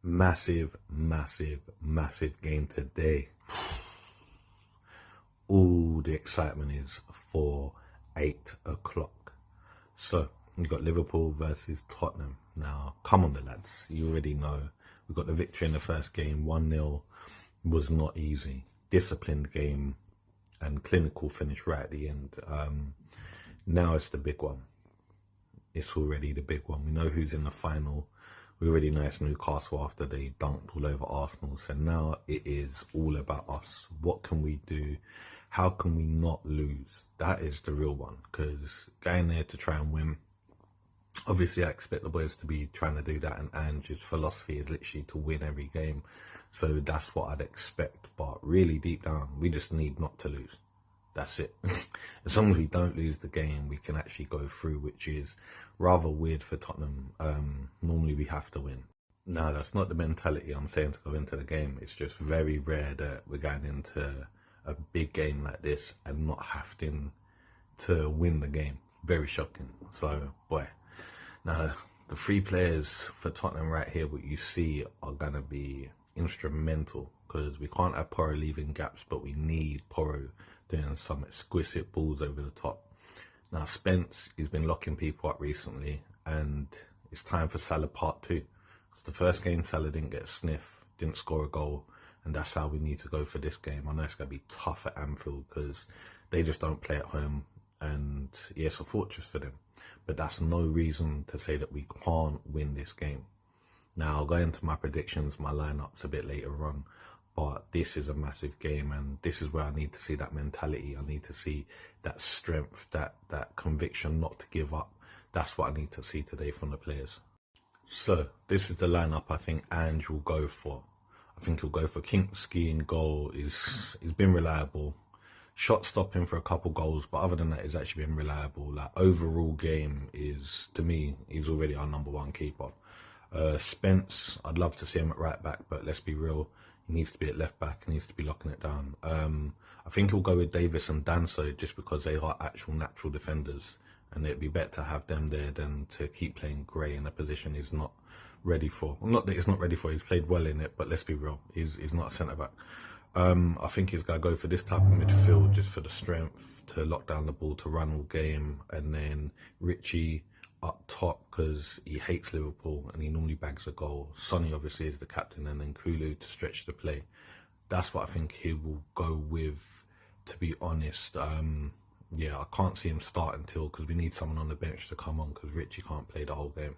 Massive, massive, massive game today. All the excitement is for 8 o'clock. So, you got Liverpool versus Tottenham. Now, come on the lads. You already know. We got the victory in the first game. 1-0 was not easy. Disciplined game and clinical finish right at the end. Now it's the big one. It's already the big one. We know who's in the final. We already know it's Newcastle after they dunked all over Arsenal. So now it is all about us. What can we do? How can we not lose? That is the real one. Because going there to try and win, obviously I expect the boys to be trying to do that. And Ange's philosophy is literally to win every game. So that's what I'd expect. But really deep down, we just need not to lose. That's it. As long as we don't lose the game, we can actually go through, which is rather weird for Tottenham. Normally we have to win. No, that's not the mentality I'm saying to go into the game. It's just very rare that we're going into a big game like this and not having to win the game. Very shocking. So, boy. Now, the 3 players for Tottenham right here, what you see are going to be instrumental because we can't have Porro leaving gaps, but we need Porro doing some exquisite balls over the top. Now, Spence, he's been locking people up recently, and it's time for Salah part 2. Because the first game, Salah didn't get a sniff, didn't score a goal, and that's how we need to go for this game. I know it's going to be tough at Anfield because they just don't play at home, and yeah, it's a fortress for them. But that's no reason to say that we can't win this game. Now, I'll go into my predictions, my lineups a bit later on. But this is a massive game, and this is where I need to see that mentality. I need to see that strength, that conviction not to give up. That's what I need to see today from the players. So this is the lineup I think Ange will go for. I think he'll go for Kinksky in goal. He's been reliable. Shot stopping for a couple goals, but other than that, he's actually been reliable. Like overall game is, to me, he's already our #1 keeper. Spence, I'd love to see him at right back, but let's be real. He needs to be at left back. He needs to be locking it down. I think he'll go with Davis and Danso just because they are actual natural defenders, and it'd be better to have them there than to keep playing Gray in a position he's not ready for. Well, not that he's not ready for. He's played well in it, but let's be real. He's not a centre back. I think he's going to go for this type of midfield just for the strength to lock down the ball, to run all game, and then Richie up top because he hates Liverpool and he normally bags a goal. Sonny obviously is the captain, and then Kulu to stretch the play. That's what I think he will go with, to be honest. Yeah, I can't see him start until, because we need someone on the bench to come on because Richie can't play the whole game.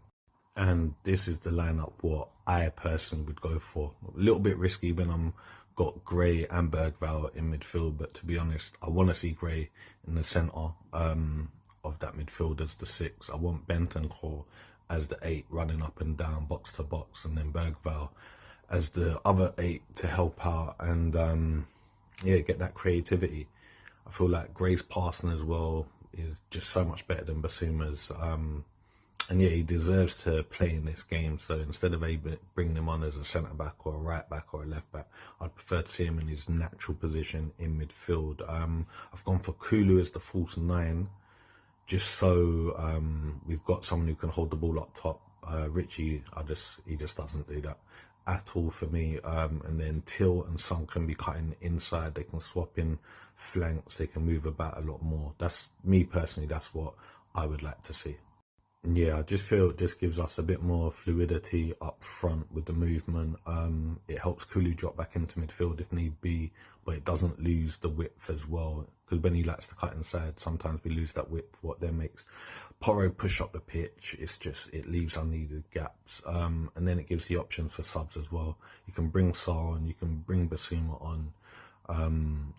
And this is the lineup what I personally would go for. A little bit risky when I'm got Gray and Bergvall in midfield, but to be honest, I want to see Gray in the centre of that midfield as the 6. I want Bentancur as the 8 running up and down box to box, and then Bergvall as the other 8 to help out and yeah, get that creativity. I feel like Gray's passing as well is just so much better than Basuma's, and yeah, he deserves to play in this game. So instead of bringing him on as a centre back or a right back or a left back, I'd prefer to see him in his natural position in midfield. I've gone for Kulu as the false 9, just so we've got someone who can hold the ball up top. Richie, he just doesn't do that at all for me. And then Till and Son can be cutting inside. They can swap in flanks. They can move about a lot more. That's me personally. That's what I would like to see. Yeah, I just feel it just gives us a bit more fluidity up front with the movement. It helps Kulu drop back into midfield if need be, but it doesn't lose the width as well. Because when he likes to cut inside, sometimes we lose that width, what then makes Porro push up the pitch. It's just, it leaves unneeded gaps. And then it gives the options for subs as well. You can bring Saul on, you can bring Basuma on.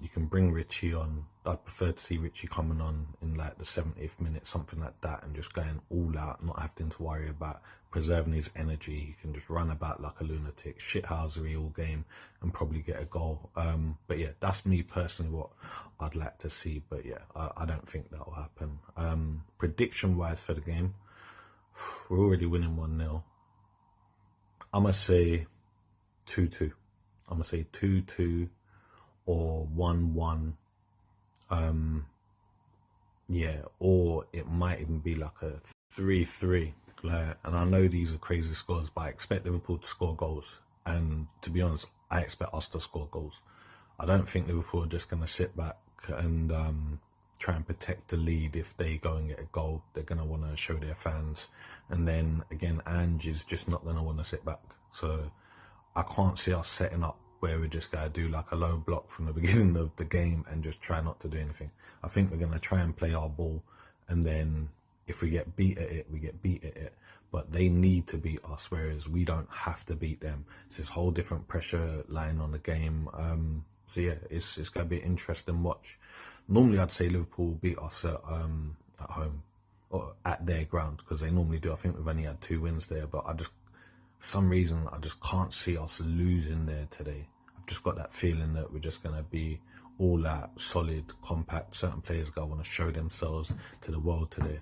You can bring Richie on. I'd prefer to see Richie coming on in like the 70th minute, something like that, and just going all out, not having to worry about preserving his energy. He can just run about like a lunatic, shithousery all game, and probably get a goal. But yeah, that's me personally what I'd like to see. But yeah, I don't think that will happen. Prediction wise for the game, we're already winning 1-0. I'm going to say 2-2. I'm going to say 2-2. Or 1-1, yeah, or it might even be like a 3-3. and I know these are crazy scores, but I expect Liverpool to score goals. And to be honest, I expect us to score goals. I don't think Liverpool are just going to sit back and try and protect the lead. If they go and get a goal, they're going to want to show their fans. And then again, Ange is just not going to want to sit back. So I can't see us setting up where we're just going to do like a low block from the beginning of the game and just try not to do anything. I think we're going to try and play our ball, and then if we get beat at it, we get beat at it. But they need to beat us, whereas we don't have to beat them. It's this whole different pressure line on the game. So yeah, it's going to be an interesting watch. Normally I'd say Liverpool beat us at home or at their ground, because they normally do. I think we've only had 2 wins there, but for some reason I just can't see us losing there today. I've just got that feeling that we're just going to be all out, solid, compact. Certain players going to want to show themselves to the world today.